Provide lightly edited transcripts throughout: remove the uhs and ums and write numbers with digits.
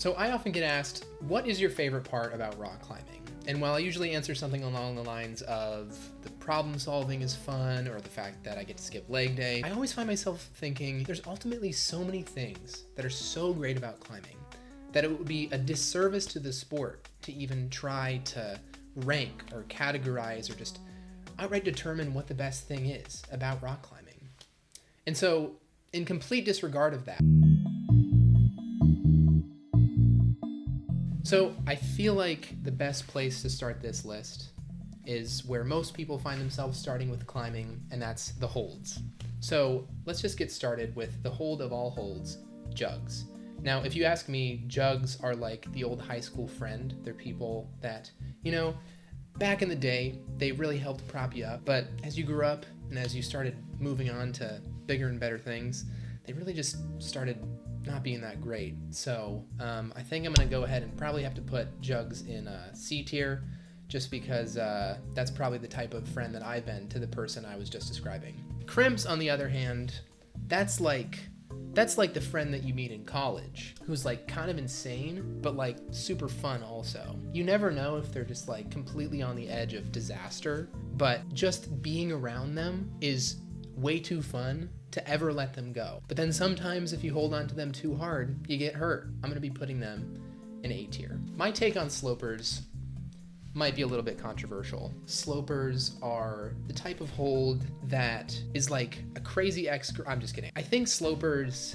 So I often get asked, what is your favorite part about rock climbing? And while I usually answer something along the lines of the problem solving is fun or the fact that I get to skip leg day, I always find myself thinking there's ultimately so many things that are so great about climbing that it would be a disservice to the sport to even try to rank or categorize or just outright determine what the best thing is about rock climbing. And so, in complete disregard of that, so I feel like the best place to start this list is where most people find themselves starting with climbing, and that's the holds. So let's just get started with the hold of all holds, jugs. Now, if you ask me, jugs are like the old high school friend. They're people that, back in the day, they really helped prop you up. But as you grew up and as you started moving on to bigger and better things, they really just started not being that great. So I think I'm gonna go ahead and probably have to put jugs in C tier, just because that's probably the type of friend that I've been to the person I was just describing. Crimps, on the other hand, that's like the friend that you meet in college who's like kind of insane, but like super fun also. You never know if they're just like completely on the edge of disaster, but just being around them is way too fun to ever let them go. But then sometimes if you hold on to them too hard, you get hurt. I'm gonna be putting them in A tier. My take on slopers might be a little bit controversial. Slopers are the type of hold that is like a crazy I'm just kidding. I think slopers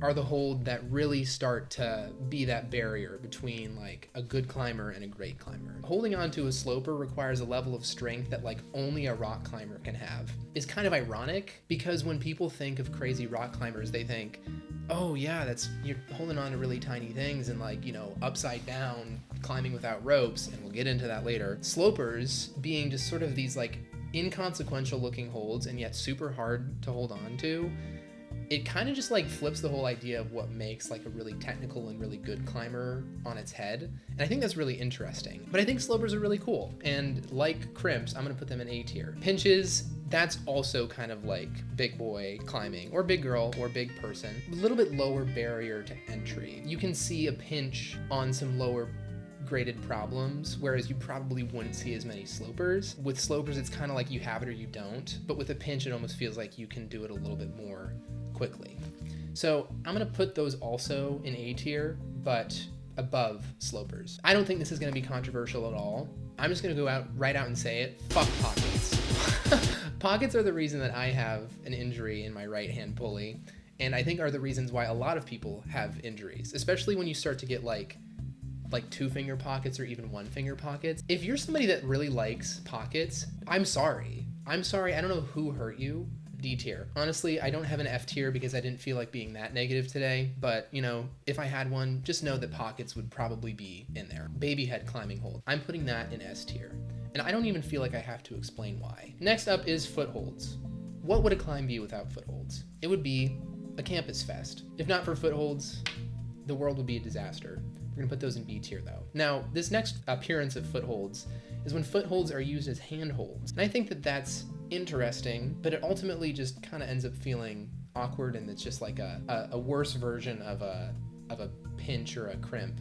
are the hold that really start to be that barrier between like a good climber and a great climber. Holding on to a sloper requires a level of strength that like only a rock climber can have. It's kind of ironic because when people think of crazy rock climbers, they think, oh yeah, you're holding on to really tiny things and like, upside down climbing without ropes, and we'll get into that later. Slopers being just sort of these like inconsequential looking holds and yet super hard to hold on to, it kind of just like flips the whole idea of what makes like a really technical and really good climber on its head. And I think that's really interesting. But I think slopers are really cool. And like crimps, I'm gonna put them in A tier. Pinches, that's also kind of like big boy climbing, or big girl, or big person. A little bit lower barrier to entry. You can see a pinch on some lower graded problems, whereas you probably wouldn't see as many slopers. With slopers, it's kind of like you have it or you don't. But with a pinch, it almost feels like you can do it a little bit more quickly. So I'm gonna put those also in A tier, but above slopers. I don't think this is gonna be controversial at all. I'm just gonna go right out and say it. Fuck pockets. Pockets are the reason that I have an injury in my right hand pulley, and I think are the reasons why a lot of people have injuries, especially when you start to get like 2-finger pockets or even 1-finger pockets. If you're somebody that really likes pockets, I'm sorry. I don't know who hurt you. D tier. Honestly, I don't have an F tier because I didn't feel like being that negative today, but if I had one, just know that pockets would probably be in there. Baby head climbing hold. I'm putting that in S tier. And I don't even feel like I have to explain why. Next up is footholds. What would a climb be without footholds? It would be a campus fest. If not for footholds, the world would be a disaster. We're gonna put those in B tier though. Now, this next appearance of footholds is when footholds are used as handholds. And I think that that's interesting, but it ultimately just kind of ends up feeling awkward, and it's just like a worse version of a pinch or a crimp.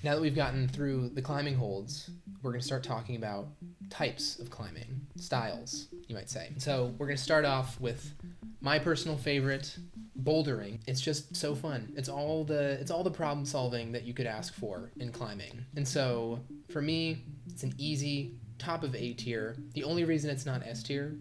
Now that we've gotten through the climbing holds, we're gonna start talking about types of climbing, styles, you might say. So we're gonna start off with my personal favorite, bouldering. It's just so fun. It's all the problem solving that you could ask for in climbing. And so for me, it's an easy top of A tier. The only reason it's not S tier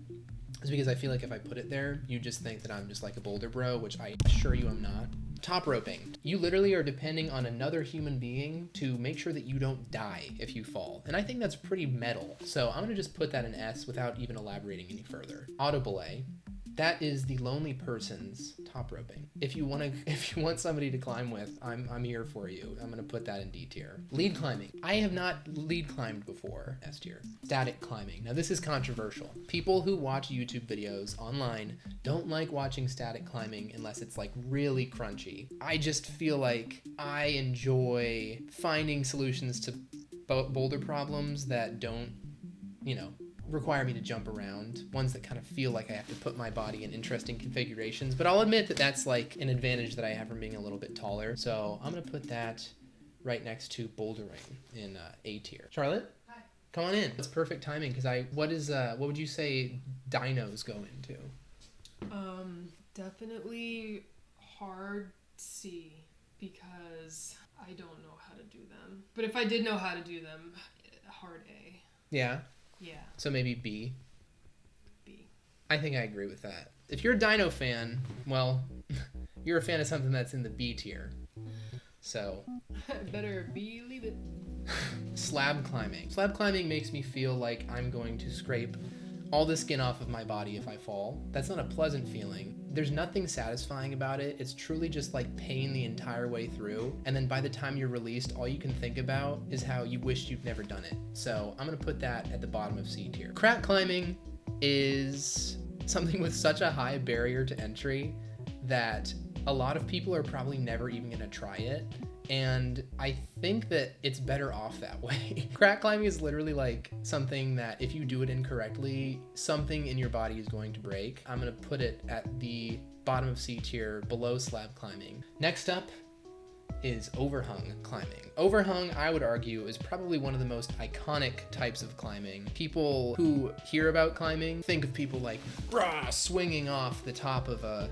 is because I feel like if I put it there, you just think that I'm just like a boulder bro, which I assure you I'm not. Top roping. You literally are depending on another human being to make sure that you don't die if you fall. And I think that's pretty metal. So I'm gonna just put that in S without even elaborating any further. Auto belay. That is the lonely person's top roping. If you want somebody to climb with, I'm here for you. I'm gonna put that in D tier. Lead climbing. I have not lead climbed before. S tier. Static climbing. Now this is controversial. People who watch YouTube videos online don't like watching static climbing unless it's like really crunchy. I just feel like I enjoy finding solutions to boulder problems that don't, require me to jump around, ones that kind of feel like I have to put my body in interesting configurations. But I'll admit that that's like an advantage that I have from being a little bit taller. So I'm gonna put that right next to bouldering in A tier. Charlotte? Hi. Come on in. It's perfect timing because what would you say dinos go into? Definitely hard C, because I don't know how to do them. But if I did know how to do them, hard A. Yeah? Yeah. So maybe B. B. I think I agree with that. If you're a dino fan, well, you're a fan of something that's in the B tier. So better believe it. Slab climbing. Slab climbing makes me feel like I'm going to scrape all the skin off of my body if I fall. That's not a pleasant feeling. There's nothing satisfying about it. It's truly just like pain the entire way through. And then by the time you're released, all you can think about is how you wished you'd never done it. So I'm gonna put that at the bottom of C tier. Crack climbing is something with such a high barrier to entry that a lot of people are probably never even gonna try it. And I think that it's better off that way. Crack climbing is literally like something that if you do it incorrectly, something in your body is going to break. I'm gonna put it at the bottom of C tier, below slab climbing. Next up is overhung climbing. Overhung, I would argue, is probably one of the most iconic types of climbing. People who hear about climbing think of people like swinging off the top of a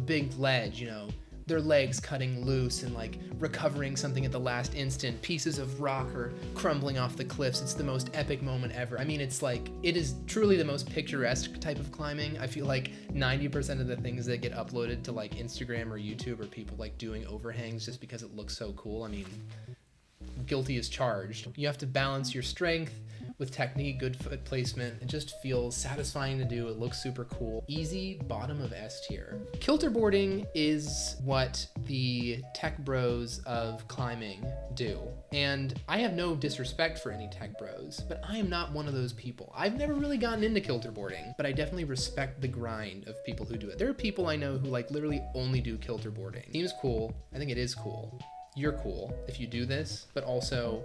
big ledge, you know, their legs cutting loose and like recovering something at the last instant. Pieces of rock are crumbling off the cliffs. It's the most epic moment ever. I mean, it is truly the most picturesque type of climbing. I feel like 90% of the things that get uploaded to like Instagram or YouTube are people like doing overhangs just because it looks so cool. I mean, guilty as charged. You have to balance your strength with technique, good foot placement. It just feels satisfying to do. It looks super cool. Easy, bottom of S tier. Kilterboarding is what the tech bros of climbing do. And I have no disrespect for any tech bros, but I am not one of those people. I've never really gotten into kilterboarding, but I definitely respect the grind of people who do it. There are people I know who like literally only do kilterboarding. Seems cool. I think it is cool. You're cool if you do this, but also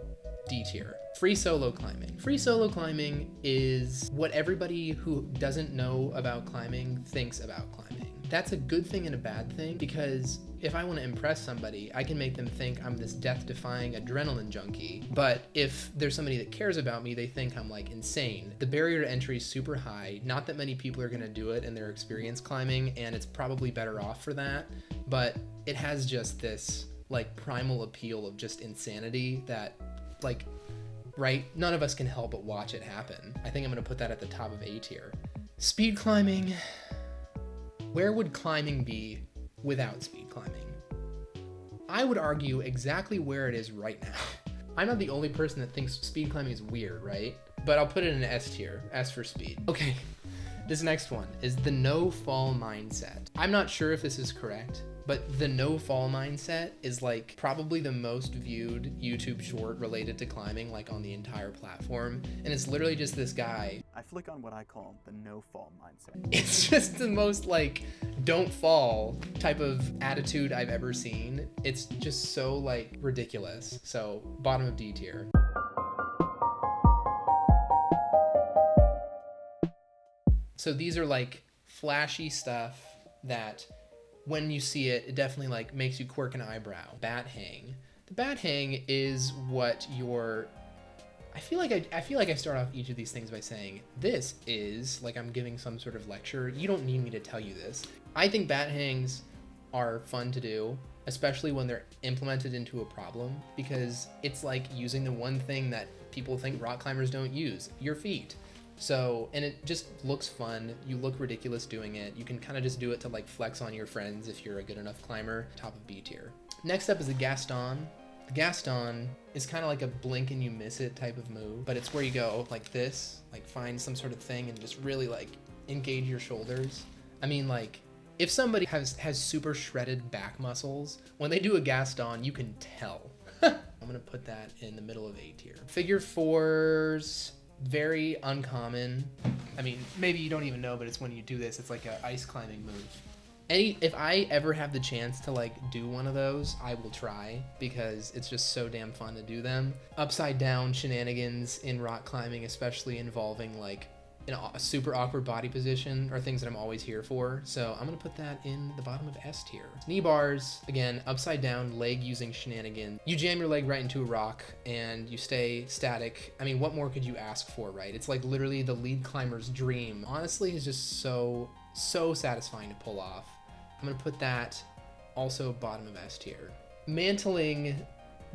D tier. Free solo climbing. Free solo climbing is what everybody who doesn't know about climbing thinks about climbing. That's a good thing and a bad thing, because if I want to impress somebody, I can make them think I'm this death-defying adrenaline junkie. But if there's somebody that cares about me, they think I'm like insane. The barrier to entry is super high. Not that many people are going to do it in their experience climbing, and it's probably better off for that. But it has just this like primal appeal of just insanity that like, right? None of us can help but watch it happen. I think I'm gonna put that at the top of A tier. Speed climbing. Where would climbing be without speed climbing? I would argue exactly where it is right now. I'm not the only person that thinks speed climbing is weird, right? But I'll put it in an S tier, S for speed. Okay, this next one is the no fall mindset. I'm not sure if this is correct, but the no fall mindset is like probably the most viewed YouTube short related to climbing like on the entire platform. And it's literally just this guy. I flick on what I call the no fall mindset. It's just the most like don't fall type of attitude I've ever seen. It's just so like ridiculous. So bottom of D tier. So these are like flashy stuff that when you see it, it definitely like makes you quirk an eyebrow. Bat hang. The bat hang is what I feel like I start off each of these things by saying, this is like I'm giving some sort of lecture. You don't need me to tell you this. I think bat hangs are fun to do, especially when they're implemented into a problem, because it's like using the one thing that people think rock climbers don't use, your feet. So, and it just looks fun. You look ridiculous doing it. You can kind of just do it to like flex on your friends if you're a good enough climber. Top of B tier. Next up is the Gaston. The Gaston is kind of like a blink and you miss it type of move, but it's where you go like this, like find some sort of thing and just really like engage your shoulders. I mean, like if somebody has super shredded back muscles, when they do a Gaston, you can tell. I'm gonna put that in the middle of A tier. Figure fours. Very uncommon. I mean, maybe you don't even know, but it's when you do this, it's like an ice climbing move. If I ever have the chance to like do one of those, I will try, because it's just so damn fun to do them. Upside down shenanigans in rock climbing, especially involving like in a super awkward body position are things that I'm always here for. So I'm gonna put that in the bottom of S tier. Knee bars, again, upside down, leg using shenanigans. You jam your leg right into a rock and you stay static. I mean, what more could you ask for, right? It's like literally the lead climber's dream. Honestly, it's just so satisfying to pull off. I'm gonna put that also bottom of S tier. Mantling,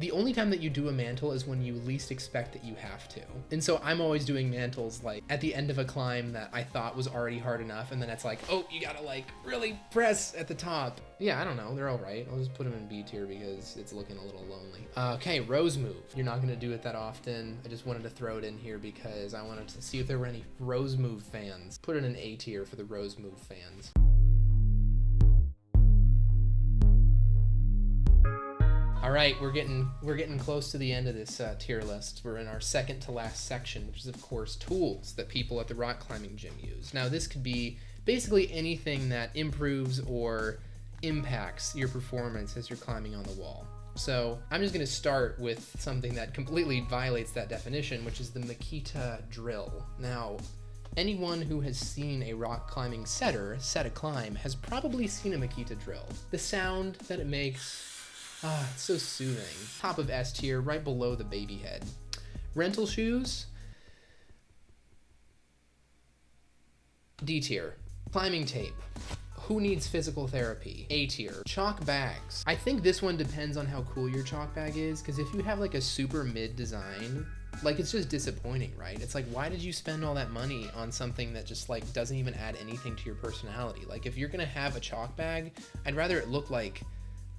the only time that you do a mantle is when you least expect that you have to. And so I'm always doing mantles like at the end of a climb that I thought was already hard enough, and then it's like, oh, you gotta like really press at the top. Yeah, I don't know, they're all right. I'll just put them in B tier because it's looking a little lonely. Okay, rose move. You're not gonna do it that often. I just wanted to throw it in here because I wanted to see if there were any rose move fans. Put it in A tier for the rose move fans. All right, we're getting close to the end of this tier list. We're in our second to last section, which is of course tools that people at the rock climbing gym use. Now this could be basically anything that improves or impacts your performance as you're climbing on the wall. So I'm just gonna start with something that completely violates that definition, which is the Makita drill. Now, anyone who has seen a rock climbing setter set a climb has probably seen a Makita drill. The sound that it makes, it's so soothing. Top of S tier, right below the baby head. Rental shoes, D tier. Climbing tape, who needs physical therapy? A tier. Chalk bags. I think this one depends on how cool your chalk bag is, because if you have like a super mid design, like it's just disappointing, right? It's like, why did you spend all that money on something that just like doesn't even add anything to your personality? Like if you're gonna have a chalk bag, I'd rather it look like,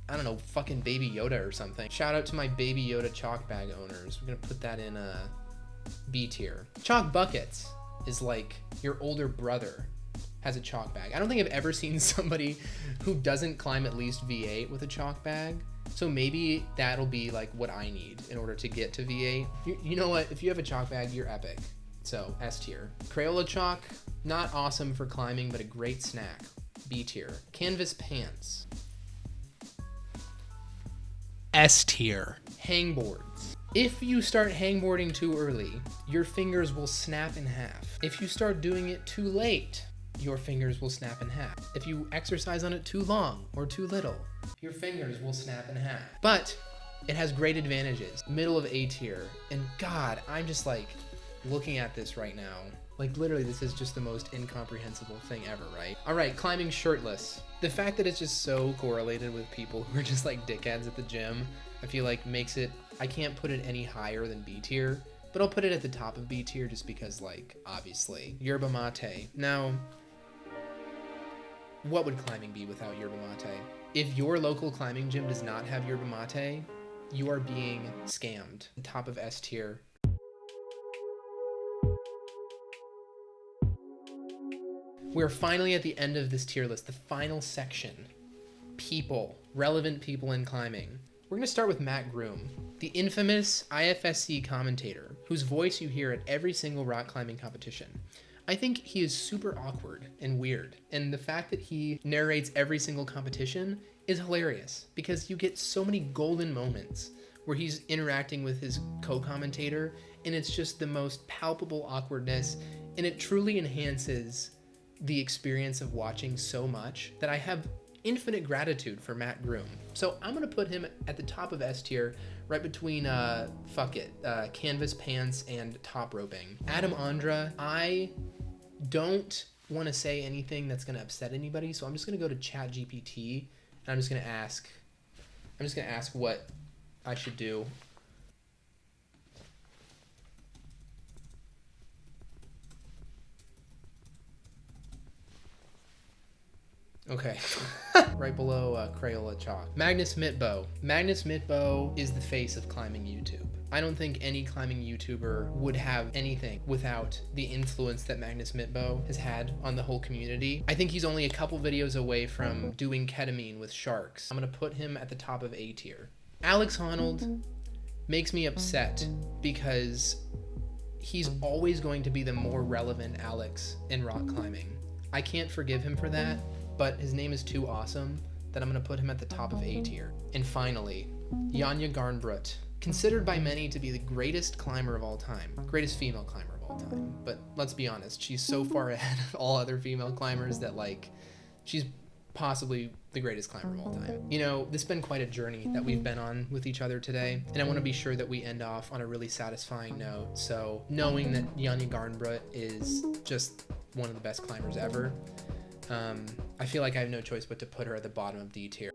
I don't know, fucking Baby Yoda or something. Shout out to my Baby Yoda chalk bag owners. We're gonna put that in a B tier. Chalk buckets is like your older brother has a chalk bag. I don't think I've ever seen somebody who doesn't climb at least V8 with a chalk bag. So maybe that'll be like what I need in order to get to V8. You know what? If you have a chalk bag, you're epic. So S tier. Crayola chalk, not awesome for climbing, but a great snack. B tier. Canvas pants. S tier. Hangboards. If you start hangboarding too early, your fingers will snap in half. If you start doing it too late, your fingers will snap in half. If you exercise on it too long or too little, your fingers will snap in half. But it has great advantages. Middle of A tier. And God, I'm just like looking at this right now. Like literally this is just the most incomprehensible thing ever, right? All right, climbing shirtless. The fact that it's just so correlated with people who are just like dickheads at the gym, I feel like makes it, I can't put it any higher than B tier, but I'll put it at the top of B tier just because like, obviously. Yerba mate. Now, what would climbing be without yerba mate? If your local climbing gym does not have yerba mate, you are being scammed. Top of S tier. We're finally at the end of this tier list, the final section. People, relevant people in climbing. We're gonna start with Matt Groom, the infamous IFSC commentator, whose voice you hear at every single rock climbing competition. I think he is super awkward and weird, and the fact that he narrates every single competition is hilarious, because you get so many golden moments where he's interacting with his co-commentator, and it's just the most palpable awkwardness, and it truly enhances the experience of watching so much that I have infinite gratitude for Matt Groom. So I'm gonna put him at the top of S tier, right between canvas pants and top roping. Adam Andra, I don't want to say anything that's gonna upset anybody, so I'm just gonna go to ChatGPT and I'm just gonna ask what I should do. Okay, right below Crayola chalk. Magnus Midtbo. Magnus Midtbo is the face of climbing YouTube. I don't think any climbing YouTuber would have anything without the influence that Magnus Midtbo has had on the whole community. I think he's only a couple videos away from doing ketamine with sharks. I'm gonna put him at the top of A tier. Alex Honnold makes me upset because he's always going to be the more relevant Alex in rock climbing. I can't forgive him for that, but his name is too awesome that I'm gonna put him at the top of A tier. And finally, Janja Garnbrut, considered by many to be the greatest climber of all time, greatest female climber of all time. all time. But let's be honest, she's so far ahead of all other female climbers that like she's possibly the greatest climber of all time. You know, this has been quite a journey that we've been on with each other today, and I want to be sure that we end off on a really satisfying note. So knowing that Janja Garnbrut is just one of the best climbers ever, I feel like I have no choice but to put her at the bottom of D tier.